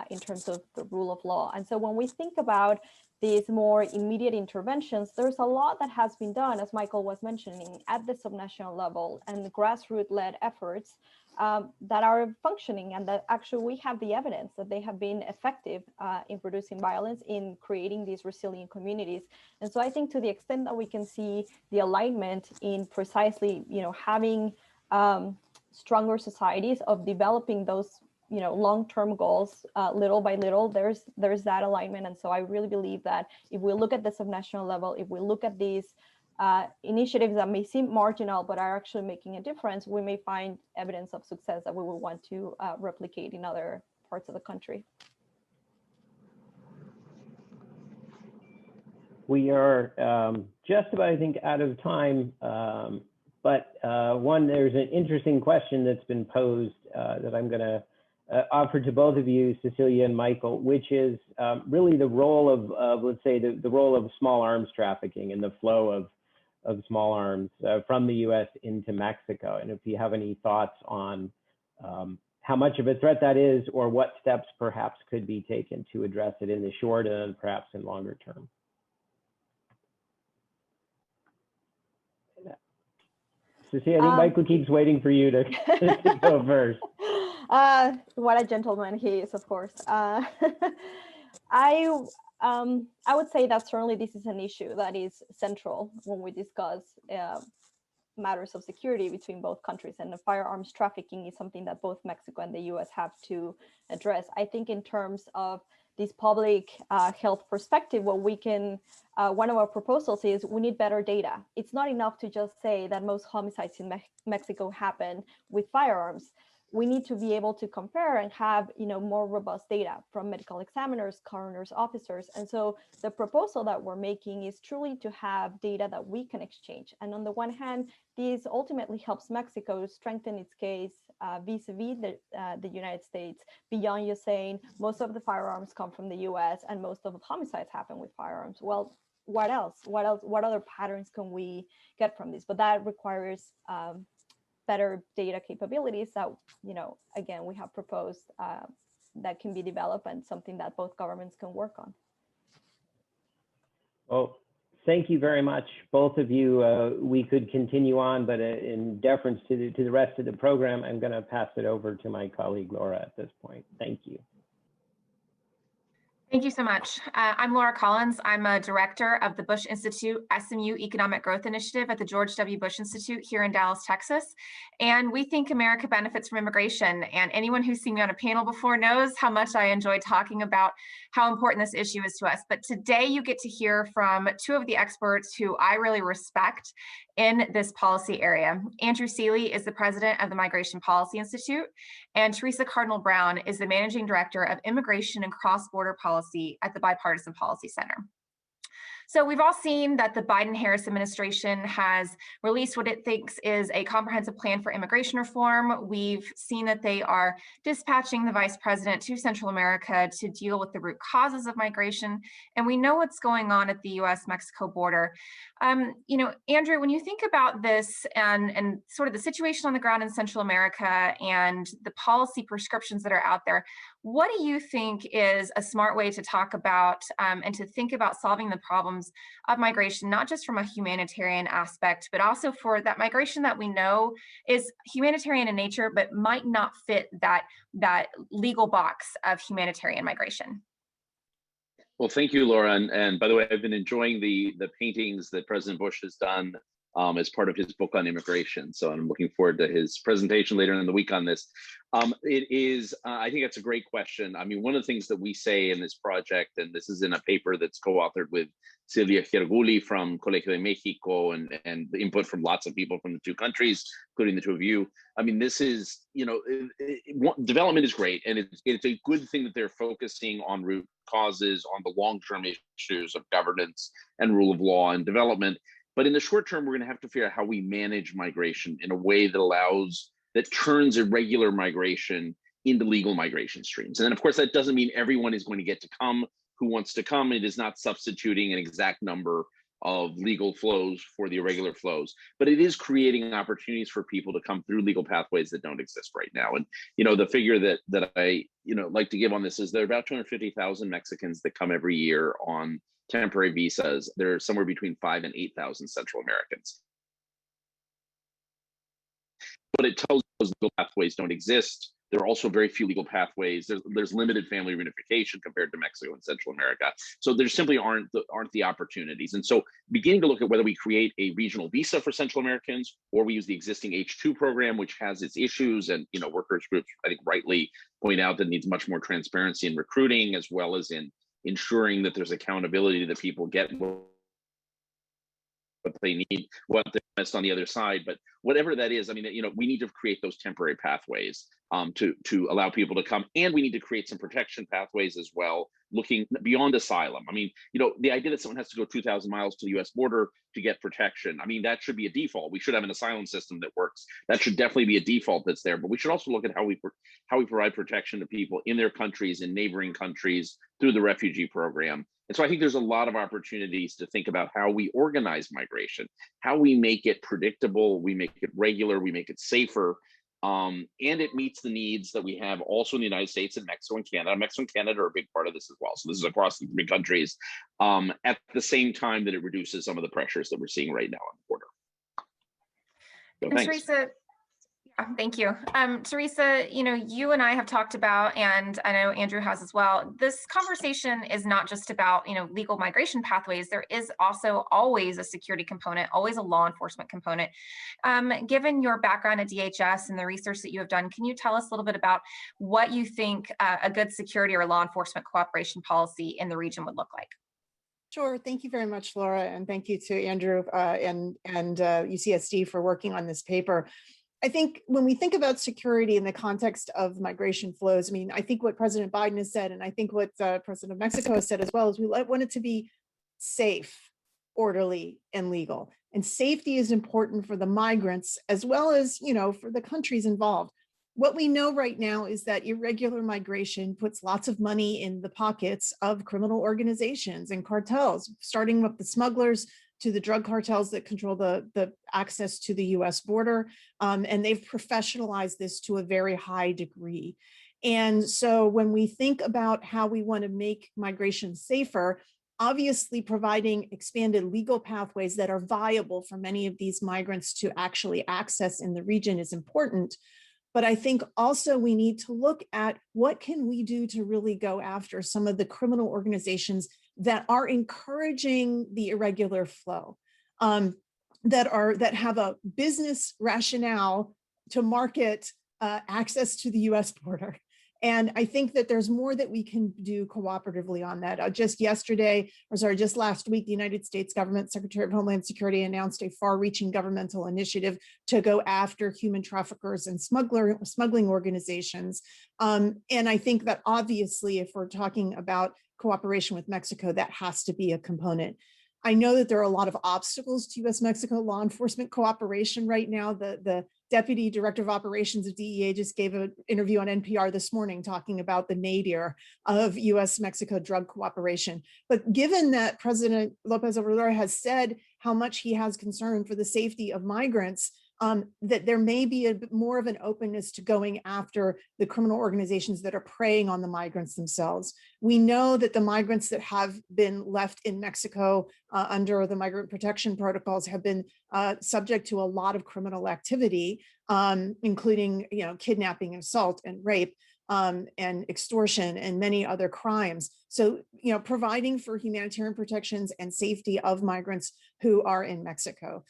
H: in terms of the rule of law. And so when we think about these more immediate interventions, there's a lot that has been done, as Michael was mentioning, at the subnational level and grassroots-led efforts that are functioning, and that actually we have the evidence that they have been effective in reducing violence, in creating these resilient communities. And so I think to the extent that we can see the alignment in precisely, having stronger societies, of developing those long-term goals little by little, there's that alignment. And so I really believe that if we look at the subnational level, if we look at these initiatives that may seem marginal but are actually making a difference, we may find evidence of success that we will want to replicate in other parts of the country.
G: We are just about, I think, out of time. But there's an interesting question that's been posed that I'm going to offer to both of you, Cecilia and Michael, which is really the role of let's say, the role of small arms trafficking and the flow of small arms from the US into Mexico. And if you have any thoughts on how much of a threat that is, or what steps perhaps could be taken to address it in the short and perhaps in longer term. Cecilia, I think Michael keeps waiting for you to go first.
H: What a gentleman he is, of course. I would say that certainly this is an issue that is central when we discuss matters of security between both countries, and the firearms trafficking is something that both Mexico and the US have to address. I think in terms of this public health perspective, what we can, one of our proposals is we need better data. It's not enough to just say that most homicides in Mexico happen with firearms. We need to be able to compare and have more robust data from medical examiners, coroners, officers. And so the proposal that we're making is truly to have data that we can exchange. And on the one hand, this ultimately helps Mexico strengthen its case vis-a-vis the United States, beyond you saying most of the firearms come from the US and most of the homicides happen with firearms. Well, what else? What other patterns can we get from this? But that requires better data capabilities that, again, we have proposed that can be developed and something that both governments can work on.
G: Well, thank you very much, both of you. We could continue on, but in deference to the rest of the program, I'm going to pass it over to my colleague, Laura, at this point. Thank you.
J: Thank you so much. I'm Laura Collins. I'm a director of the Bush Institute SMU Economic Growth Initiative at the George W. Bush Institute here in Dallas, Texas. And we think America benefits from immigration. And anyone who's seen me on a panel before knows how much I enjoy talking about how important this issue is to us. But today you get to hear from two of the experts who I really respect in this policy area. Andrew Seeley is the president of the Migration Policy Institute, and Teresa Cardinal Brown is the managing director of Immigration and Cross-Border Policy at the Bipartisan Policy Center. So we've all seen that the Biden-Harris administration has released what it thinks is a comprehensive plan for immigration reform. We've seen that they are dispatching the vice president to Central America to deal with the root causes of migration. And we know what's going on at the US-Mexico border. Andrew, when you think about this and sort of the situation on the ground in Central America and the policy prescriptions that are out there, what do you think is a smart way to talk about and to think about solving the problems of migration, not just from a humanitarian aspect, but also for that migration that we know is humanitarian in nature, but might not fit that legal box of humanitarian migration?
K: Well, thank you, Laura. And by the way, I've been enjoying the paintings that President Bush has done as part of his book on immigration. So I'm looking forward to his presentation later in the week on this. I think that's a great question. I mean, one of the things that we say in this project, and this is in a paper that's co-authored with Silvia Girguli from Colegio de Mexico and the input from lots of people from the two countries, including the two of you. I mean, this is, development is great. And it's a good thing that they're focusing on root causes, on the long-term issues of governance and rule of law and development. But in the short term, we're going to have to figure out how we manage migration in a way that turns irregular migration into legal migration streams. And then, of course, that doesn't mean everyone is going to get to come who wants to come. It is not substituting an exact number of legal flows for the irregular flows, but it is creating opportunities for people to come through legal pathways that don't exist right now. And, the figure that I, like to give on this is there are about 250,000 Mexicans that come every year on temporary visas. There are somewhere between 5,000 and 8,000 Central Americans. But it tells us those legal pathways don't exist. There are also very few legal pathways. There's limited family reunification compared to Mexico and Central America. So there simply aren't the opportunities. And so beginning to look at whether we create a regional visa for Central Americans, or we use the existing H-2 program, which has its issues, and workers groups, I think, rightly point out that needs much more transparency in recruiting, as well as in ensuring that there's accountability that people get what they need, what they missed on the other side. But whatever that is, I mean, we need to create those temporary pathways to allow people to come, and we need to create some protection pathways as well, looking beyond asylum. I mean, the idea that someone has to go 2,000 miles to the US border to get protection, I mean, that should be a default. We should have an asylum system that works. That should definitely be a default that's there, but we should also look at how we provide protection to people in their countries, in neighboring countries, through the refugee program. And so I think there's a lot of opportunities to think about how we organize migration, how we make it predictable, we make it regular, we make it safer, and it meets the needs that we have also in the United States and Mexico and Canada. Mexico and Canada are a big part of this as well. So this is across the three countries, at the same time that it reduces some of the pressures that we're seeing right now on the border. So thanks.
J: Teresa, thank you. Teresa, you and I have talked about, and I know Andrew has as well, this conversation is not just about, legal migration pathways. There is also always a security component, always a law enforcement component. Given your background at DHS and the research that you have done, can you tell us a little bit about what you think a good security or law enforcement cooperation policy in the region would look like?
L: Sure. Thank you very much, Laura. And thank you to Andrew and UCSD for working on this paper. I think when we think about security in the context of migration flows, I mean, I think what President Biden has said, and I think what President of Mexico has said as well, is we want it to be safe, orderly, and legal. And safety is important for the migrants as well as, for the countries involved. what we know right now is that irregular migration puts lots of money in the pockets of criminal organizations and cartels, starting with the smugglers to the drug cartels that control the access to the US border. And they've professionalized this to a very high degree. And so when we think about how we want to make migration safer, obviously providing expanded legal pathways that are viable for many of these migrants to actually access in the region is important. But I think also we need to look at what can we do to really go after some of the criminal organizations that are encouraging the irregular flow, that have a business rationale to market access to the US border. And I think that there's more that we can do cooperatively on that. Just last week, the United States government, Secretary of Homeland Security announced a far-reaching governmental initiative to go after human traffickers and smuggling organizations. And I think that obviously, if we're talking about cooperation with Mexico, that has to be a component. I know that there are a lot of obstacles to US-Mexico law enforcement cooperation right now. The Deputy Director of Operations of DEA just gave an interview on NPR this morning talking about the nadir of US-Mexico drug cooperation. But given that President Lopez Obrador has said how much he has concern for the safety of migrants, that there may be a bit more of an openness to going after the criminal organizations that are preying on the migrants themselves. We know that the migrants that have been left in Mexico under the migrant protection protocols have been subject to a lot of criminal activity, including kidnapping, assault, and rape, and extortion, and many other crimes. So, providing for humanitarian protections and safety of migrants who are in Mexico.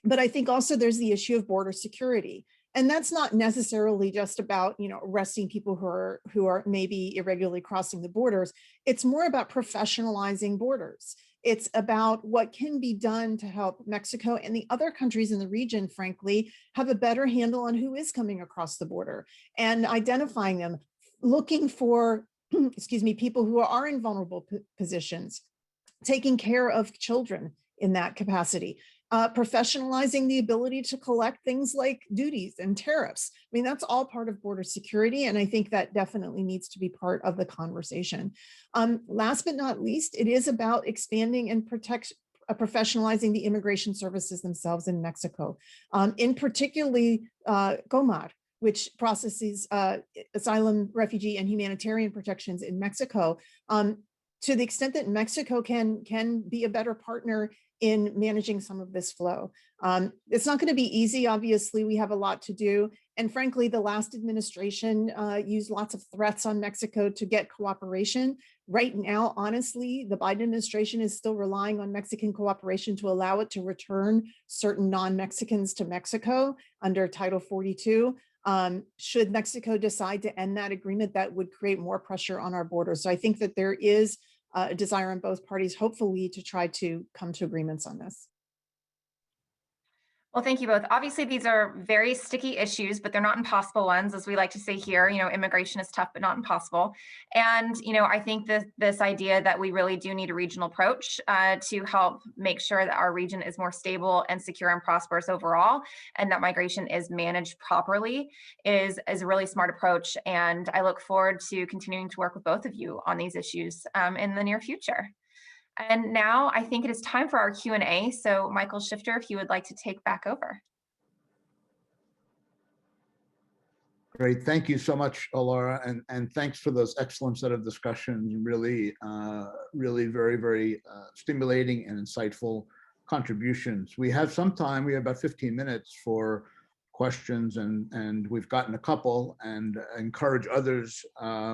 L: But I think also there's the issue of border security. And that's not necessarily just about, arresting people who are maybe irregularly crossing the borders. It's more about professionalizing borders. It's about what can be done to help Mexico and the other countries in the region, frankly, have a better handle on who is coming across the border and identifying them, looking for, people who are in vulnerable positions, taking care of children in that capacity. Professionalizing the ability to collect things like duties and tariffs. I mean, that's all part of border security. And I think that definitely needs to be part of the conversation. Last but not least, it is about expanding and professionalizing the immigration services themselves in Mexico, in particularly COMAR, which processes asylum, refugee, and humanitarian protections in Mexico. To the extent that Mexico can be a better partner in managing some of this flow. It's not going to be easy. Obviously, we have a lot to do. And frankly, the last administration used lots of threats on Mexico to get cooperation. Right now, honestly, the Biden administration is still relying on Mexican cooperation to allow it to return certain non-Mexicans to Mexico under Title 42. Should Mexico decide to end that agreement, that would create more pressure on our borders. So I think that there is a desire on both parties, hopefully, to try to come to agreements on this.
J: Well, thank you both. Obviously, these are very sticky issues, but they're not impossible ones. As we like to say here, immigration is tough, but not impossible. And, I think this idea that we really do need a regional approach to help make sure that our region is more stable and secure and prosperous overall, and that migration is managed properly is a really smart approach. And I look forward to continuing to work with both of you on these issues in the near future. And now I think it is time for our Q&A. So Michael Shifter, if you would like to take back over.
B: Great. Thank you so much, Laura. And thanks for those excellent set of discussions. Really, really very, very stimulating and insightful contributions. We have some time. We have about 15 minutes for questions, and we've gotten a couple, and encourage others.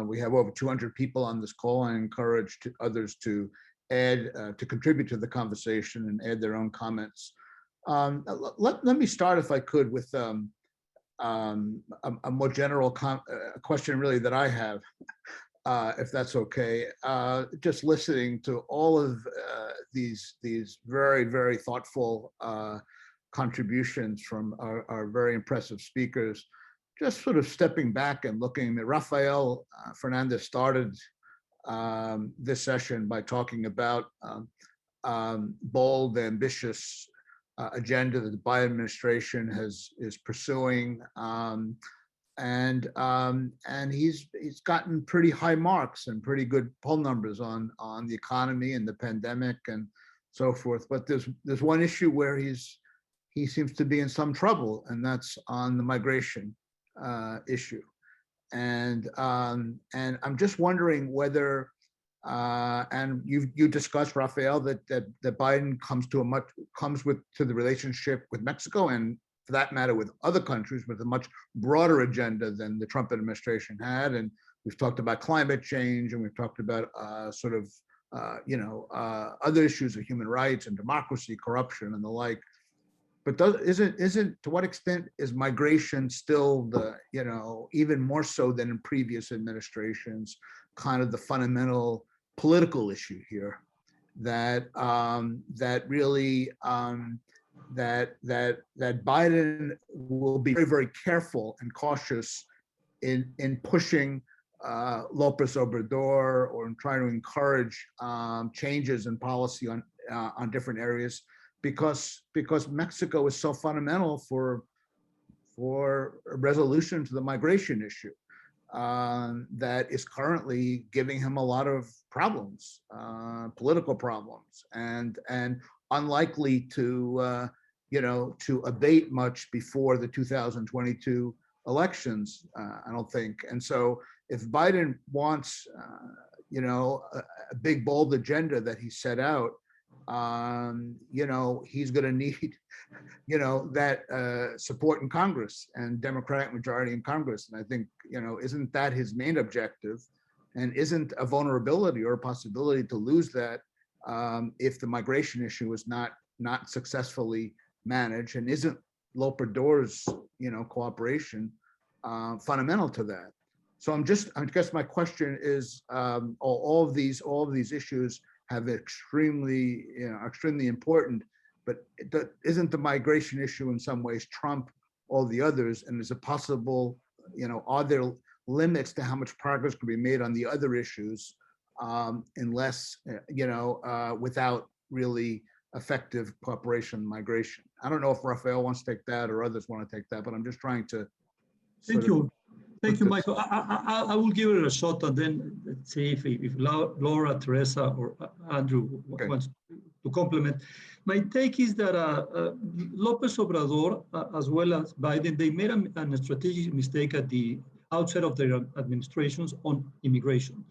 B: We have over 200 people on this call. I encourage others to add, to contribute to the conversation and add their own comments. Let me start, if I could, with a more general question, really, that I have, if that's okay. Just listening to all of these very, very thoughtful contributions from our very impressive speakers. Just sort of stepping back and looking at Rafael Fernandez started this session by talking about bold, ambitious agenda that the Biden administration is pursuing, and he's gotten pretty high marks and pretty good poll numbers on the economy and the pandemic and so forth. But there's one issue where he seems to be in some trouble, and that's on the migration issue. And I'm just wondering whether, and you discussed, Rafael, that Biden comes to the relationship with Mexico, and for that matter with other countries, with a much broader agenda than the Trump administration had. And we've talked about climate change, and we've talked about other issues of human rights and democracy, corruption, and the like. But isn't to what extent is migration still the, even more so than in previous administrations, kind of the fundamental political issue here that really that Biden will be very, very careful and cautious in pushing Lopez Obrador, or in trying to encourage changes in policy on different areas, because Mexico is so fundamental for a resolution to the migration issue that is currently giving him a lot of problems, political problems, and unlikely to abate much before the 2022 elections, I don't think. And so if Biden wants a big bold agenda that he set out, he's going to need that support in Congress and Democratic majority in Congress. And I think, isn't that his main objective? And isn't a vulnerability or a possibility to lose that if the migration issue is not successfully managed? And isn't Lopez Obrador's cooperation fundamental to that? So I guess my question is, all of these issues have extremely important, but isn't the migration issue in some ways trump all the others? And is it possible, are there limits to how much progress can be made on the other issues, unless, without really effective cooperation and migration? I don't know if Rafael wants to take that or others want to take that, but I'm just trying to.
C: Thank you, Michael. I will give it a shot, and then let's see if Laura, Teresa, or Andrew wants to complement. My take is that Lopez Obrador, as well as Biden, they made a strategic mistake at the outset of their administrations on immigration,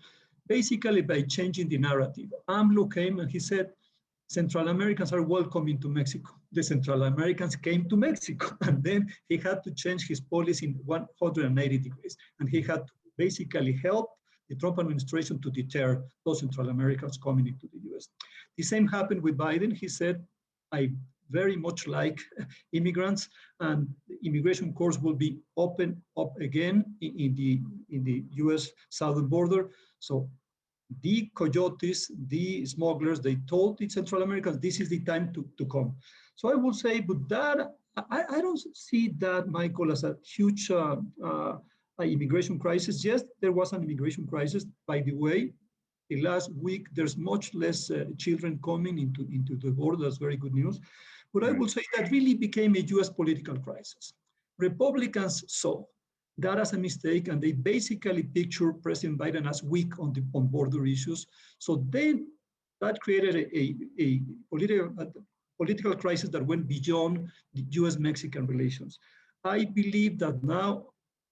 C: basically by changing the narrative. AMLO came and he said, Central Americans are welcome to Mexico. The Central Americans came to Mexico, and then he had to change his policy in 180 degrees. And he had to basically help the Trump administration to deter those Central Americans coming into the US. The same happened with Biden. He said, I very much like immigrants, and the immigration course will be open up again in the US southern border. So the coyotes, the smugglers, they told the Central Americans, this is the time to come. So I will say, but that, I don't see that, Michael, as a huge immigration crisis. Yes, there was an immigration crisis. By the way, the last week, there's much less children coming into the border. That's very good news. But I will say that really became a US political crisis. Republicans saw that as a mistake, and they basically picture President Biden as weak on border issues. So then that created a political crisis that went beyond the US-Mexican relations. I believe that now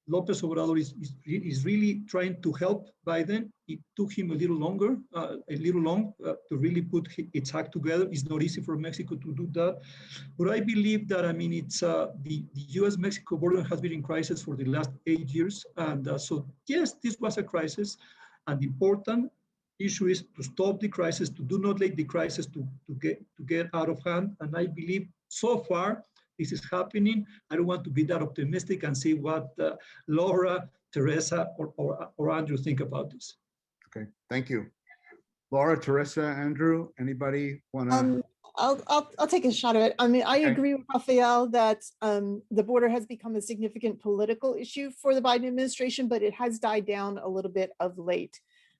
C: Lopez Obrador is really trying to help Biden. It took him a little long to really put its act together. It's not easy for Mexico to do that. But I believe that, it's the US-Mexico border has been in crisis for the last 8 years. And so, yes, this was a crisis. And the important issue is to stop the crisis, to do not let the crisis to get out of hand. And I believe so far, this is happening. I don't want to be that optimistic, and see what Laura, Teresa, or Andrew think about this.
B: Okay, thank you. Laura, Teresa, Andrew, anybody want to?
L: I'll take a shot at it. I agree with Rafael that the border has become a significant political issue for the Biden administration, but it has died down a little bit of late.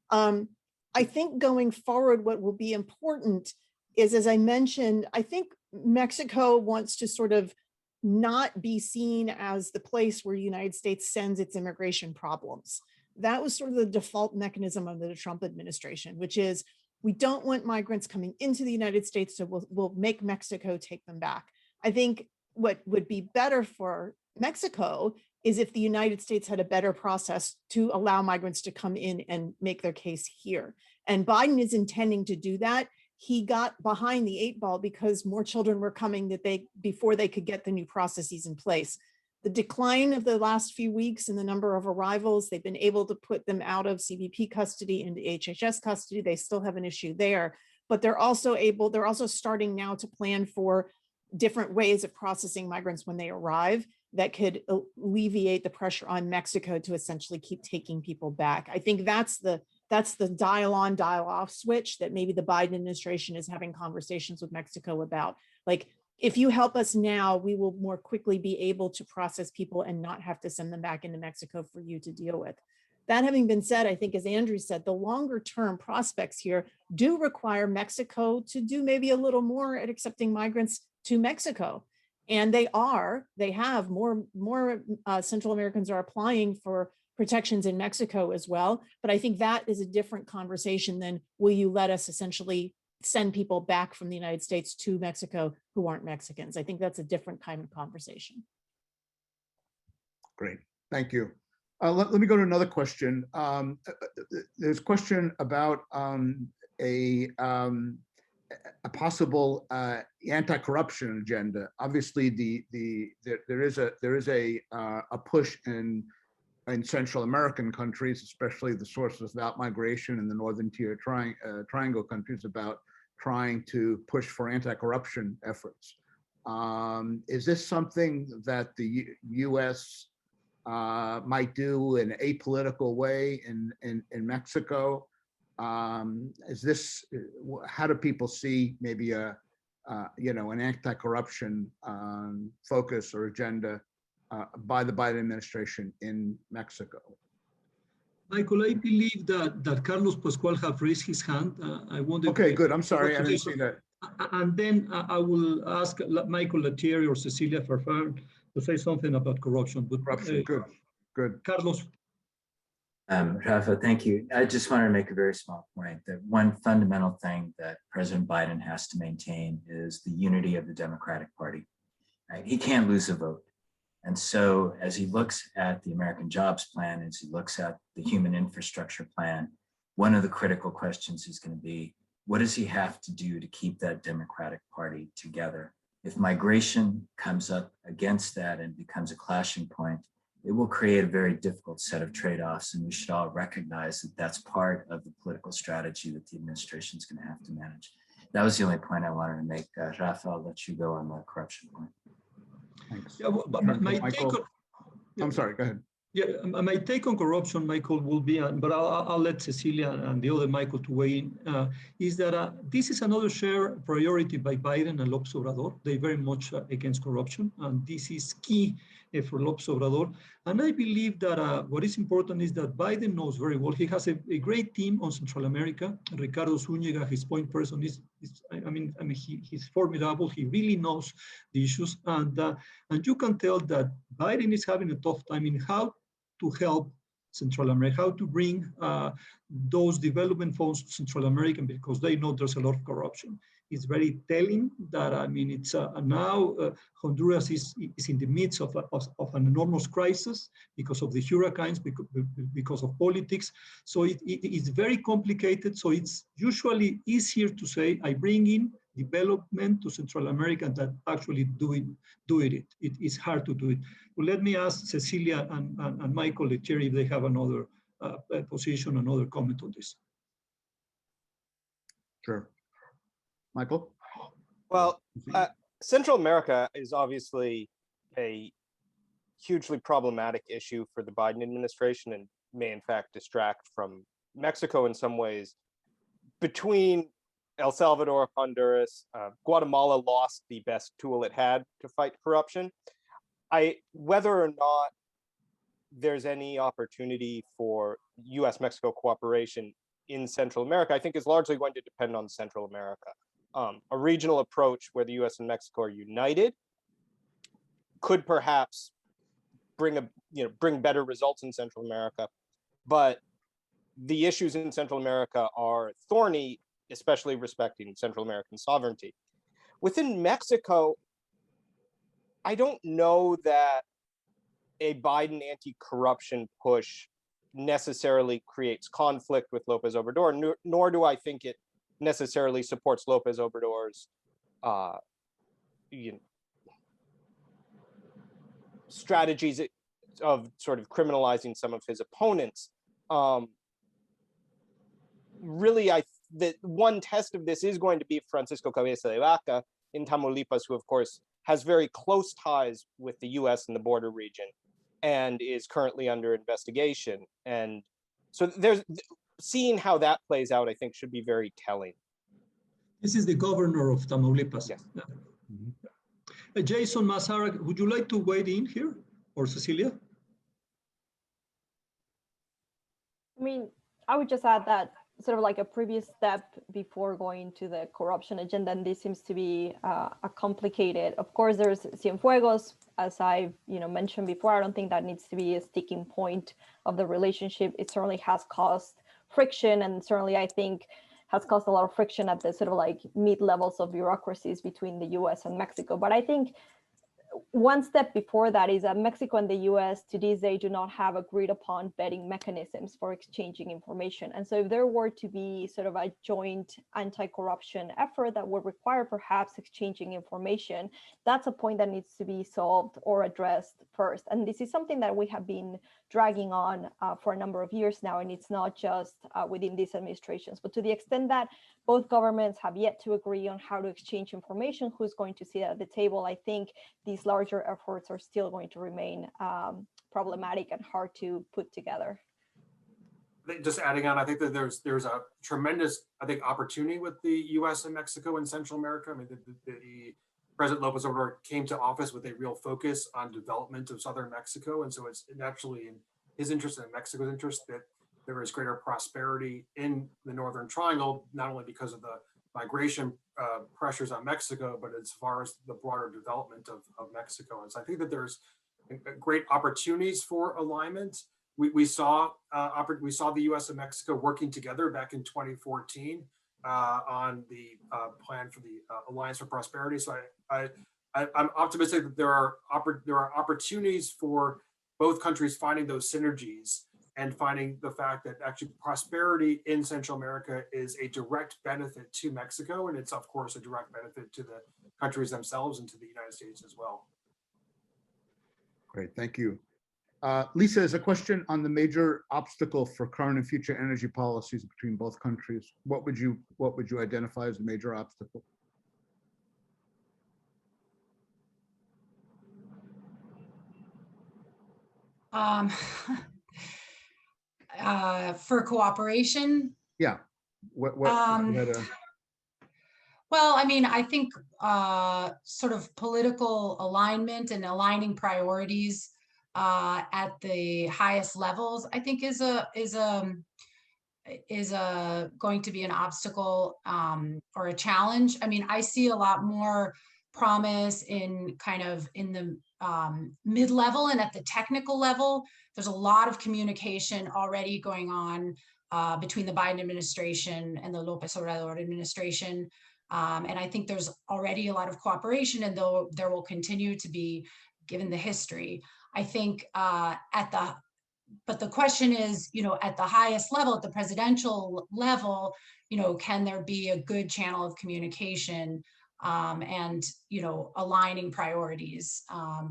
L: I think going forward, what will be important is, as I mentioned, I think Mexico wants to sort of not be seen as the place where the United States sends its immigration problems. That was sort of the default mechanism under the Trump administration, which is we don't want migrants coming into the United States, so we'll make Mexico take them back. I think what would be better for Mexico is if the United States had a better process to allow migrants to come in and make their case here. And Biden is intending to do that. He got behind the 8 ball because more children were coming before they could get the new processes in place. The decline of the last few weeks in the number of arrivals, they've been able to put them out of CBP custody into HHS custody. They still have an issue there, but they're also starting now to plan for different ways of processing migrants when they arrive that could alleviate the pressure on Mexico to essentially keep taking people back. I think that's the dial on, dial off switch that maybe the Biden administration is having conversations with Mexico about. Like, if you help us now, we will more quickly be able to process people and not have to send them back into Mexico for you to deal with. That having been said, I think, as Andrew said, the longer term prospects here do require Mexico to do maybe a little more at accepting migrants to Mexico. And they have more Central Americans are applying for protections in Mexico as well. But I think that is a different conversation than, will you let us essentially send people back from the United States to Mexico who aren't Mexicans? I think that's a different kind of conversation.
B: Great, thank you. Let me go to another question. There's a question about a possible anti-corruption agenda. Obviously, there is a push in Central American countries, especially the sources of migration in the Northern Tier Triangle countries, about trying to push for anti-corruption efforts. Is this something that the U.S. Might do in an apolitical way in Mexico? Is this, how do people see maybe an anti-corruption focus or agenda by the Biden administration in Mexico?
C: Michael, I believe that Carlos Pascual have raised his hand. I wonder.
B: Okay, good. I'm sorry, I didn't see that.
C: And then I will ask Michael Latieri or Cecilia Farfán to say something about corruption. But,
B: corruption, good.
C: Carlos.
E: Rafa, thank you. I just wanted to make a very small point that one fundamental thing that President Biden has to maintain is the unity of the Democratic Party. Right? He can't lose a vote. And so as he looks at the American Jobs Plan, as he looks at the Human Infrastructure Plan, one of the critical questions is going to be, what does he have to do to keep that Democratic Party together? If migration comes up against that and becomes a clashing point, it will create a very difficult set of trade-offs, and we should all recognize that that's part of the political strategy that the administration is going to have to manage. That was the only point I wanted to make. Rafa, I'll let you go on the corruption point.
B: Thanks.
C: Yeah, but
B: I'm sorry, go ahead.
C: Yeah, my take on corruption, Michael, will be, but I'll let Cecilia and the other Michael to weigh in, is that this is another shared priority by Biden and López Obrador. They're very much against corruption, and this is key for López Obrador. And I believe that what is important is that Biden knows very well. He has a great team on Central America. Ricardo Zúñiga, his point person, he's formidable. He really knows the issues, and you can tell that Biden is having a tough time in how to help Central America, how to bring those development funds to Central America, because they know there's a lot of corruption. It's very telling that, it's now Honduras is in the midst of an enormous crisis because of the hurricanes, because of politics. So it's very complicated. So it's usually easier to say, I bring in development to Central America than actually doing it. It is hard to do it. Well, let me ask Cecilia and Michael Latieri if they have another position, another comment on this.
B: Sure. Michael?
I: Well, Central America is obviously a hugely problematic issue for the Biden administration and may in fact distract from Mexico in some ways. Between El Salvador, Honduras, Guatemala lost the best tool it had to fight corruption. Whether or not there's any opportunity for US-Mexico cooperation in Central America, I think is largely going to depend on Central America. A regional approach where the US and Mexico are united could perhaps bring better results in Central America. But the issues in Central America are thorny, especially respecting Central American sovereignty. Within Mexico, I don't know that a Biden anti-corruption push necessarily creates conflict with Lopez Obrador, nor do I think it necessarily supports Lopez Obrador's strategies of sort of criminalizing some of his opponents. Really, the one test of this is going to be Francisco Cabeza de Vaca in Tamaulipas, who of course has very close ties with the US in the border region and is currently under investigation. And so seeing how that plays out, I think, should be very telling.
C: This is the governor of Tamaulipas.
I: Yes.
C: Jason Mazara, would you like to weigh in here, or Cecilia?
H: I mean, I would just add that sort of like a previous step before going to the corruption agenda, and this seems to be a complicated. Of course, there's Cienfuegos, as I've mentioned before. I don't think that needs to be a sticking point of the relationship. It certainly has caused friction, and certainly I think has caused a lot of friction at the sort of like mid-levels of bureaucracies between the US and Mexico. But I think one step before that is that Mexico and the US to this day do not have agreed upon vetting mechanisms for exchanging information. And so if there were to be sort of a joint anti-corruption effort that would require perhaps exchanging information, that's a point that needs to be solved or addressed first. And this is something that we have been dragging on for a number of years now, and it's not just within these administrations, but to the extent that both governments have yet to agree on how to exchange information, who's going to sit at the table, I think these larger efforts are still going to remain problematic and hard to put together.
A: Just adding on, I think that there's a tremendous, opportunity with the U.S. and Mexico and Central America. I mean, the President Lopez Obrador came to office with a real focus on development of southern Mexico, and so it's naturally in his interest and Mexico's interest that there is greater prosperity in the Northern Triangle, not only because of the migration pressures on Mexico, but as far as the broader development of Mexico. And so I think that there's great opportunities for alignment. We saw the U.S. and Mexico working together back in 2014 on the plan for the Alliance for Prosperity. So I'm optimistic that there are opportunities for both countries finding those synergies and finding the fact that actually prosperity in Central America is a direct benefit to Mexico, and it's of course a direct benefit to the countries themselves and to the United States as well.
B: Great, thank you. Lisa, there's a question on the major obstacle for current and future energy policies between both countries. What would you identify as a major obstacle?
F: For cooperation?
B: Yeah.
F: Well, I mean, I think sort of political alignment and aligning priorities at the highest levels, I think is going to be an obstacle or a challenge. I mean, I see a lot more promise in kind of in the mid-level and at the technical level. There's a lot of communication already going on between the Biden administration and the Lopez Obrador administration. And I think there's already a lot of cooperation, and though there will continue to be, given the history. I think but the question is, at the highest level, at the presidential level, can there be a good channel of communication and, aligning priorities,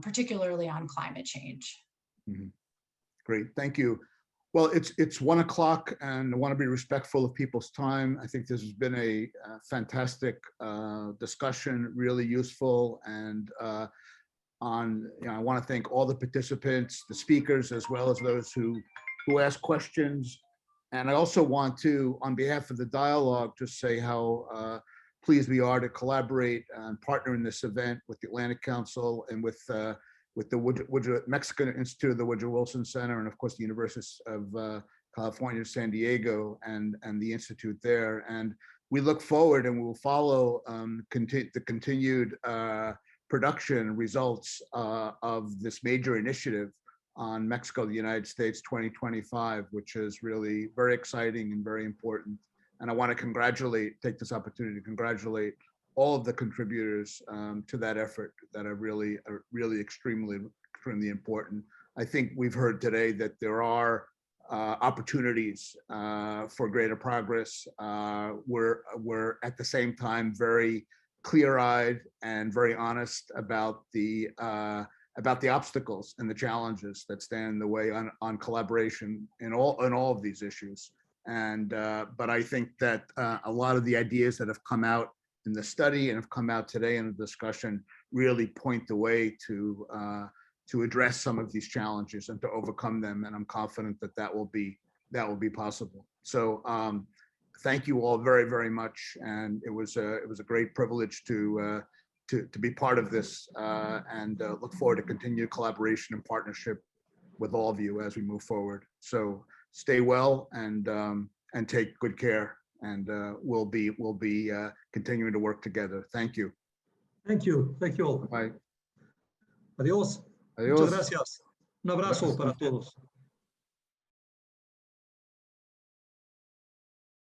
F: particularly on climate change?
B: Mm-hmm. Great, thank you. Well, it's 1 o'clock, and I want to be respectful of people's time. I think this has been a fantastic discussion, really useful, and I want to thank all the participants, the speakers, as well as those who asked questions. And I also want to, on behalf of the dialogue, just say how pleased we are to collaborate and partner in this event with the Atlantic Council and with the Mexican Institute of the Woodrow Wilson Center, and of course the University of California, San Diego, and the Institute there. And we look forward and we will follow the continued production results of this major initiative on Mexico, the United States 2025, which is really very exciting and very important. And I want to take this opportunity to congratulate all of the contributors to that effort that are really extremely important. I think we've heard today that there are opportunities for greater progress. We're at the same time very clear-eyed and very honest about the obstacles and the challenges that stand in the way on collaboration in all of these issues. And but I think that a lot of the ideas that have come out in the study and have come out today in the discussion really point the way to address some of these challenges and to overcome them. And I'm confident that that will be possible. So thank you all very, very much. And it was a great privilege to be part of this and look forward to continued collaboration and partnership with all of you as we move forward. So stay well and take good care. And we'll be continuing to work together. Thank you.
C: Thank you. Thank you all.
B: Bye.
C: Adiós.
B: Adiós.
C: Muchas gracias. Un abrazo para todos.